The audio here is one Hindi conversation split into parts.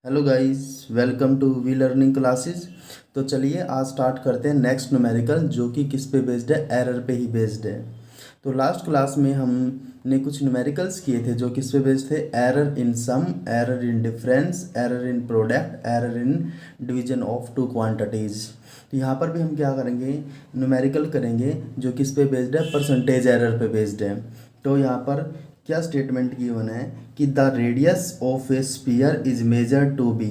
Hello guys, welcome to we learning classes. तो चलिए आज स्टार्ट करते हैं नेक्स्ट न्यूमेरिकल, जो कि किस पे बेस्ड है, एरर पे ही बेस्ड है। तो लास्ट क्लास में हमने कुछ न्यूमेरिकल्स किए थे जो किस पे बेस्ड थे, error in sum, error in difference, error in product, error in division of two quantities. तो यहाँ पर भी हम क्या करेंगे, न्यूमेरिकल करेंगे जो किस पे बेस्ड है, परसेंटेज एरर पे बेस्ड है। तो यहाँ पर क्या स्टेटमेंट गिवन है कि the radius of a sphere is measured to be,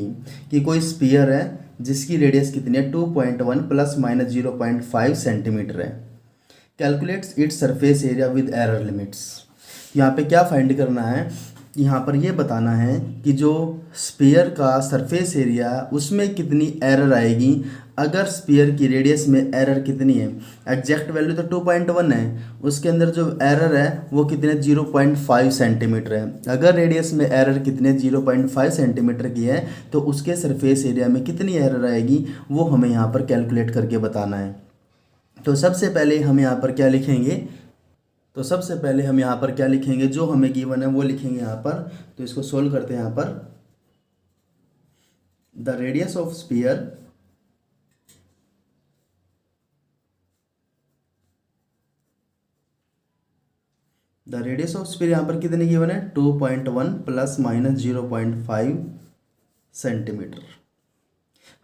कि कोई स्पीयर है जिसकी रेडियस कितनी है 2.1 प्लस माइनस 0.5 सेंटीमीटर है। Calculates its surface area with error limits. यहाँ पे क्या फाइंड करना है, यहाँ पर ये बताना है कि जो स्पीयर का सरफेस एरिया उसमें कितनी एरर आएगी अगर स्पीयर की रेडियस में एरर कितनी है। एग्जैक्ट वैल्यू तो 2.1 है, उसके अंदर जो एरर है वो कितने 0.5 सेंटीमीटर है। अगर रेडियस में एरर कितने 0.5 सेंटीमीटर की है तो उसके सरफेस एरिया में कितनी एरर आएगी वो हमें यहाँ पर कैलकुलेट करके बताना है। तो सबसे पहले हम यहाँ पर क्या लिखेंगे, जो हमें गिवन है वो लिखेंगे यहाँ पर। तो इसको सोल्व करते हैं। यहाँ पर द रेडियस ऑफ स्पीयर यहाँ पर कितने गिवन है 2.1 प्लस माइनस 0.5 सेंटीमीटर।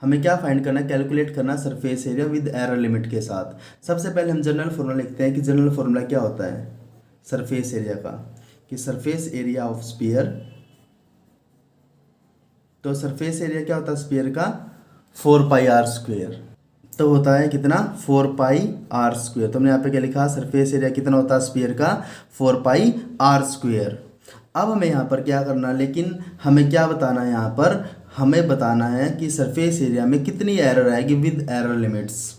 हमें क्या फाइंड करना है, कैलकुलेट करना surface area with error limit के साथ। सबसे पहले हम जनरल फॉर्मूला लिखते हैं कि जनरल फॉर्मूला क्या होता है सरफेस एरिया का, कि सरफेस एरिया ऑफ स्पीयर, तो सरफेस एरिया क्या होता है स्पीयर का 4πr²। तो होता है कितना 4πr²। तो हमने यहाँ पे क्या लिखा, सरफेस एरिया कितना होता है स्पीयर का 4πr²। अब हमें यहाँ पर क्या करना, लेकिन हमें क्या बताना है, यहाँ पर हमें बताना है कि सरफेस एरिया में कितनी एरर आएगी विद एरर लिमिट्स।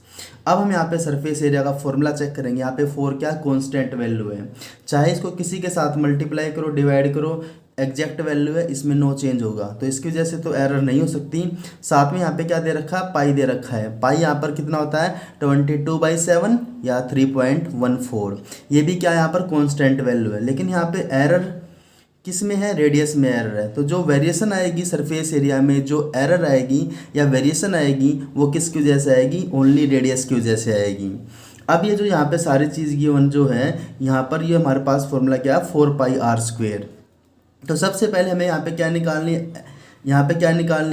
अब हम यहाँ पे सरफेस एरिया का फॉर्मूला चेक करेंगे। यहाँ पे 4 क्या कांस्टेंट वैल्यू है, चाहे इसको किसी के साथ मल्टीप्लाई करो डिवाइड करो, एग्जैक्ट वैल्यू है, इसमें नो चेंज होगा, तो इसकी वजह से तो एरर नहीं हो सकती। साथ में यहाँ पे क्या दे रखा है, पाई दे रखा है। पाई यहाँ पर कितना होता है 22/7 या 3.14। ये भी क्या यहाँ पर कांस्टेंट वैल्यू है, लेकिन यहाँ पे एरर किस में है, रेडियस में एरर है। तो जो वेरिएशन आएगी सरफेस एरिया में, जो एरर आएगी या वेरिएशन आएगी वो किसकी वजह से आएगी, ओनली रेडियस की वजह से आएगी। अब ये जो यहाँ पे सारी चीज़ गिवन जो है, यहाँ पर ये हमारे पास फॉर्मूला क्या है 4πr²। तो सबसे पहले हमें यहाँ पे क्या निकालनी,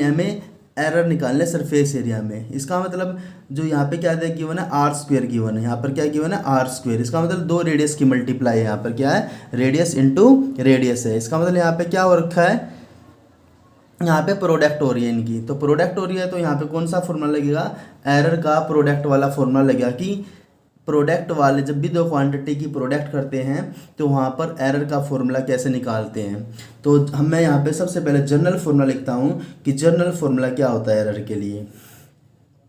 हमें एरर निकालने सरफेस एरिया में। इसका मतलब जो यहाँ पे क्या गिवन है r² गिवन है, यहाँ पर क्या गिवन है r²। इसका मतलब 2 रेडियस की मल्टीप्लाई है, यहाँ पर क्या है रेडियस इंटू रेडियस है। इसका मतलब यहाँ पे क्या हो रखा है, यहाँ पे प्रोडक्ट हो रही है इनकी, तो प्रोडक्ट हो रही है तो यहाँ पे कौन सा फॉर्मूला लगेगा, एरर का प्रोडक्ट वाला फॉर्मूला लगेगा। कि प्रोडक्ट वाले जब भी 2 क्वांटिटी की प्रोडक्ट करते हैं तो वहाँ पर एरर का फॉर्मूला कैसे निकालते हैं। तो मैं यहाँ पे सबसे पहले जनरल फॉर्मूला लिखता हूँ कि जनरल फॉर्मूला क्या होता है एरर के लिए।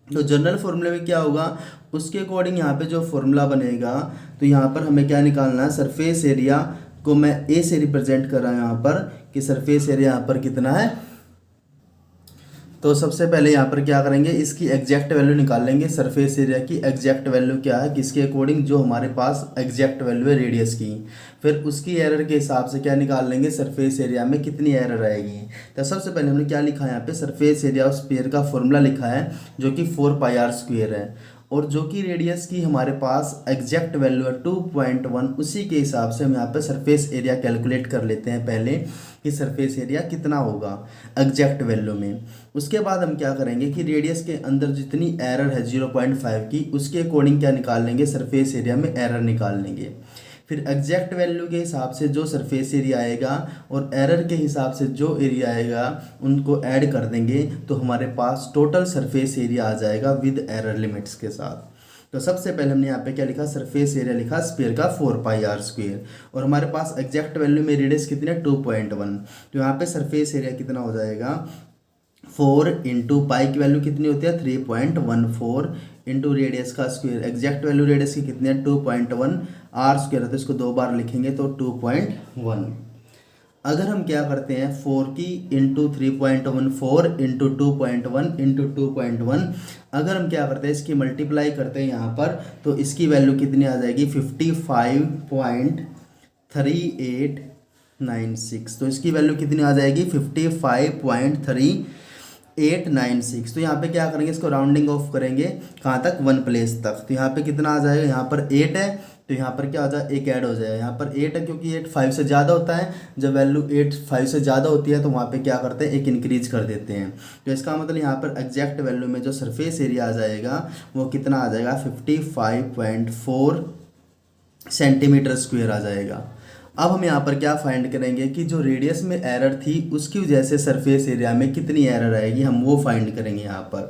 तो जनरल फॉर्मूले में क्या होगा, उसके अकॉर्डिंग यहाँ पे जो फॉर्मूला बनेगा, तो यहाँ पर हमें क्या निकालना है, सरफेस एरिया को मैं ए से रिप्रेजेंट कर रहा हूँ यहाँ पर, कि सरफेस एरिया यहाँ पर कितना है। तो सबसे पहले यहाँ पर क्या करेंगे, इसकी एग्जैक्ट वैल्यू निकाल लेंगे। सरफेस एरिया की एग्जैक्ट वैल्यू क्या है, किसके अकॉर्डिंग, जो हमारे पास एग्जैक्ट वैल्यू है रेडियस की। फिर उसकी एरर के हिसाब से क्या निकाल लेंगे, सरफेस एरिया में कितनी एरर आएगी। तो सबसे पहले हमने क्या लिखा है यहाँ पे, सरफेस एरिया ऑफ स्फीयर का फॉर्मूला लिखा है जो कि 4πr² है, और जो कि रेडियस की हमारे पास एग्जैक्ट वैल्यू है 2.1। उसी के हिसाब से हम यहाँ पे सरफेस एरिया कैलकुलेट कर लेते हैं पहले, कि सरफेस एरिया कितना होगा एग्जैक्ट वैल्यू में। उसके बाद हम क्या करेंगे कि रेडियस के अंदर जितनी एरर है 0.5 की, उसके अकॉर्डिंग क्या निकाल लेंगे, सरफेस एरिया में एरर निकाल लेंगे। फिर एग्जैक्ट वैल्यू के हिसाब से जो सरफेस एरिया आएगा और एरर के हिसाब से जो एरिया आएगा उनको ऐड कर देंगे, तो हमारे पास टोटल सरफेस एरिया आ जाएगा विद एरर लिमिट्स के साथ। तो सबसे पहले हमने यहाँ पे क्या लिखा, सरफेस एरिया लिखा स्फीयर का 4πr², और हमारे पास एग्जैक्ट वैल्यू में रेडियस कितनी है 2.1। तो यहाँ पे सरफेस एरिया कितना हो जाएगा 4 इंटू पाई की वैल्यू कितनी होती है 3.14 इंटू रेडियस का स्क्वायर। एग्जैक्ट वैल्यू रेडियस की कितनी है 2.1, r² है तो इसको 2 बार लिखेंगे तो 2.1। अगर हम क्या करते हैं 4 की इंटू 3.14 इंटू 2.1 इंटू 2.1, अगर हम क्या करते हैं इसकी मल्टीप्लाई करते हैं यहाँ पर, तो इसकी वैल्यू कितनी आ जाएगी 55.38 5896। तो इसकी वैल्यू कितनी आ जाएगी 55.3896। तो यहाँ पे क्या करेंगे, इसको राउंडिंग ऑफ करेंगे कहाँ तक, 1 प्लेस तक। तो यहाँ पे कितना आ जाएगा, यहाँ पर 8 है तो यहाँ पर क्या हो जाए, एक ऐड हो जाएगा। यहाँ पर 8 है क्योंकि 8 5 से ज़्यादा होता है। जब वैल्यू 8 5 से ज़्यादा होती है तो वहाँ पे क्या करते हैं, एक इंक्रीज कर देते हैं। तो इसका मतलब यहाँ पर एग्जैक्ट वैल्यू में जो सरफेस एरिया आ जाएगा वो कितना आ जाएगा, 55.4 सेंटीमीटर स्क्वायर आ जाएगा। अब हम यहाँ पर क्या फाइंड करेंगे कि जो रेडियस में एरर थी उसकी वजह से सरफेस एरिया में कितनी एरर आएगी, हम वो फाइंड करेंगे यहाँ पर।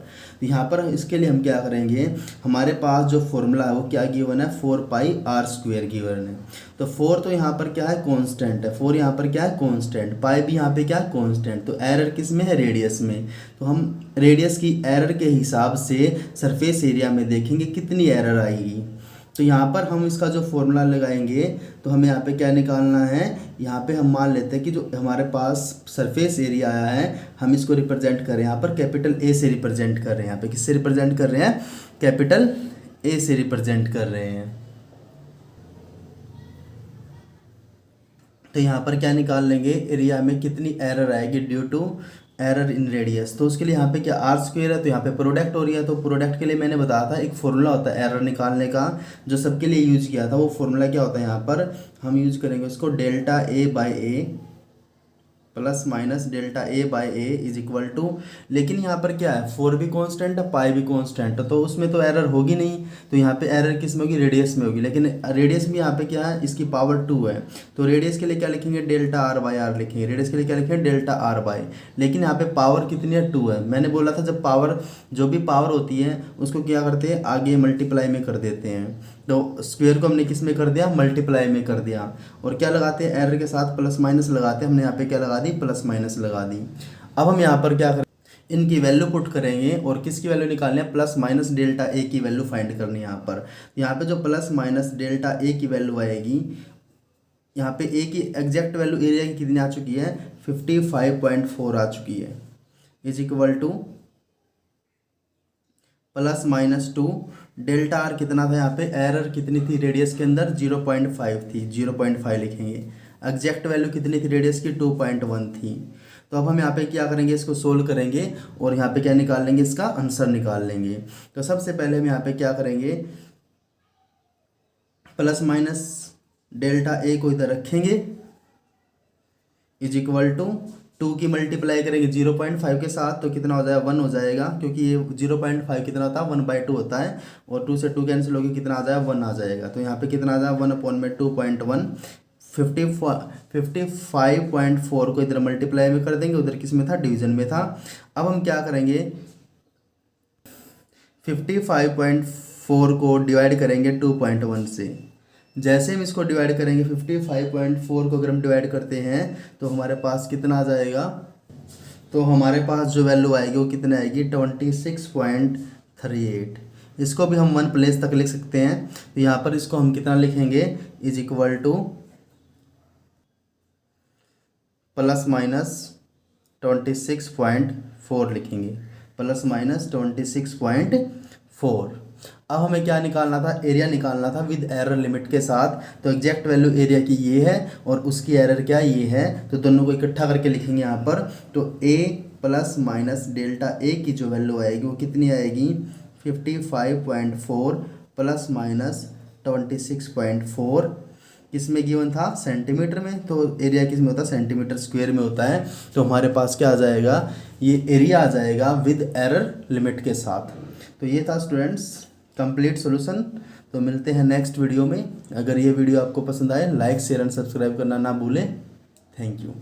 तो यहाँ पर इसके लिए हम क्या करेंगे, हमारे पास जो फॉर्मूला है वो क्या गिवन है, 4πr² गिवन है। तो 4 तो यहाँ पर क्या है, कांस्टेंट है। 4 यहाँ पर क्या है, कांस्टेंट। पाई भी यहाँ पे क्या है, कांस्टेंट। तो एरर किस में है, रेडियस में। तो हम रेडियस की एरर के हिसाब से सरफेस एरिया में देखेंगे कितनी एरर आएगी। तो यहाँ पर हम इसका जो फॉर्मूला लगाएंगे तो हमें यहाँ पे क्या निकालना है, यहाँ पे हम मान लेते हैं कि जो हमारे पास सरफेस एरिया आया है हम इसको रिप्रेजेंट कर रहे हैं यहाँ पर कैपिटल ए से रिप्रेजेंट कर रहे हैं। यहाँ पे किससे रिप्रेजेंट कर रहे हैं, कैपिटल ए से रिप्रेजेंट कर रहे हैं। तो यहाँ पर क्या निकाल लेंगे, एरिया में कितनी एरर आएगी due to error in radius. तो उसके लिए यहाँ पे क्या r² है तो यहाँ पे प्रोडक्ट हो रही है। तो प्रोडक्ट के लिए मैंने बताया था एक फॉर्मूला होता है एरर निकालने का जो सबके लिए यूज किया था। वो फॉर्मूला क्या होता है, यहाँ पर हम यूज करेंगे उसको, delta A/A plus minus delta A/A is equal to, लेकिन यहाँ पर क्या है, 4 भी कांस्टेंट है, पाई भी कांस्टेंट है, तो उसमें तो एरर होगी नहीं। तो यहाँ पे एरर किस में होगी, रेडियस में होगी। लेकिन रेडियस भी यहाँ पे क्या है, इसकी पावर 2 है। तो रेडियस के लिए क्या लिखेंगे, डेल्टा R/R लिखेंगे। रेडियस के लिए क्या लिखेंगे, डेल्टा R/। लेकिन यहाँ पे पावर कितनी है, 2 है। मैंने बोला था जब पावर, जो भी पावर होती है उसको क्या करते हैं, आगे मल्टीप्लाई में कर देते हैं। तो स्क्वायर को हमने किस में कर दिया, मल्टीप्लाई में कर दिया। और क्या लगाते हैं, एरर के साथ प्लस माइनस लगाते हैं। हमने यहाँ पे क्या लगा दी, प्लस माइनस लगा दी। अब हम यहाँ पर क्या करें, इनकी वैल्यू पुट करेंगे और किसकी वैल्यू निकालनी है, प्लस माइनस डेल्टा ए की वैल्यू फाइंड करनी है यहाँ पर। यहाँ पे जो प्लस माइनस डेल्टा ए की वैल्यू आएगी, यहाँ पे ए की एग्जैक्ट वैल्यू एरिया की कितनी आ चुकी है, 55.4 आ चुकी है, is equal two plus minus 2 delta R कितना था, यहाँ पे एरर कितनी थी रेडियस के अंदर, 0.5 थी, 0.5 लिखेंगे। एग्जैक्ट वैल्यू कितनी थी रेडियस की, 2.1 थी। तो अब हम यहाँ पे क्या करेंगे, इसको सोल्व करेंगे और यहाँ पे क्या निकाल लेंगे, इसका आंसर निकाल लेंगे। तो सबसे पहले हम यहाँ पे क्या करेंगे, प्लस माइनस डेल्टा ए को इधर रखेंगे, इज इक्वल टू 2 की मल्टीप्लाई करेंगे 0.5 के साथ तो कितना हो जाएगा, 1 हो जाएगा। क्योंकि ये 0.5 कितना होता है, 1/2 होता है। और 2 से 2 कैंसिल होकर कितना आ जाएगा, 1 आ जाएगा। तो यहाँ पे कितना आ जाएगा, 1/2.1। 55.4 को इधर मल्टीप्लाई में कर देंगे, उधर किस में था, डिवीजन में था। अब हम क्या करेंगे, 55.4 को डिवाइड करेंगे 2.1 से। जैसे हम इसको डिवाइड करेंगे 55.4 को अगर हम डिवाइड करते हैं तो हमारे पास कितना आ जाएगा, तो हमारे पास जो वैल्यू आएगी वो कितनी आएगी, 26.38। इसको भी हम 1 प्लेस तक लिख सकते हैं। तो यहाँ पर इसको हम कितना लिखेंगे, is equal two plus minus 26.4 लिखेंगे, प्लस माइनस 26.4। अब हमें क्या निकालना था, एरिया निकालना था विद एरर लिमिट के साथ। तो एग्जैक्ट वैल्यू एरिया की ये है और उसकी एरर क्या ये है, तो दोनों को इकट्ठा करके लिखेंगे यहाँ पर। तो ए प्लस माइनस डेल्टा ए की जो वैल्यू आएगी वो कितनी आएगी, 55.4 प्लस माइनस 26.4। किस में गिवन था, सेंटीमीटर में। तो एरिया किस में होता है, सेंटीमीटर स्क्वायर में होता है। तो हमारे पास क्या आ जाएगा, ये एरिया आ जाएगा विद एरर लिमिट के साथ। तो ये था स्टूडेंट्स कंप्लीट सॉल्यूशन। तो मिलते हैं नेक्स्ट वीडियो में। अगर ये वीडियो आपको पसंद आए, लाइक शेयर एंड सब्सक्राइब करना ना भूलें। Thank you.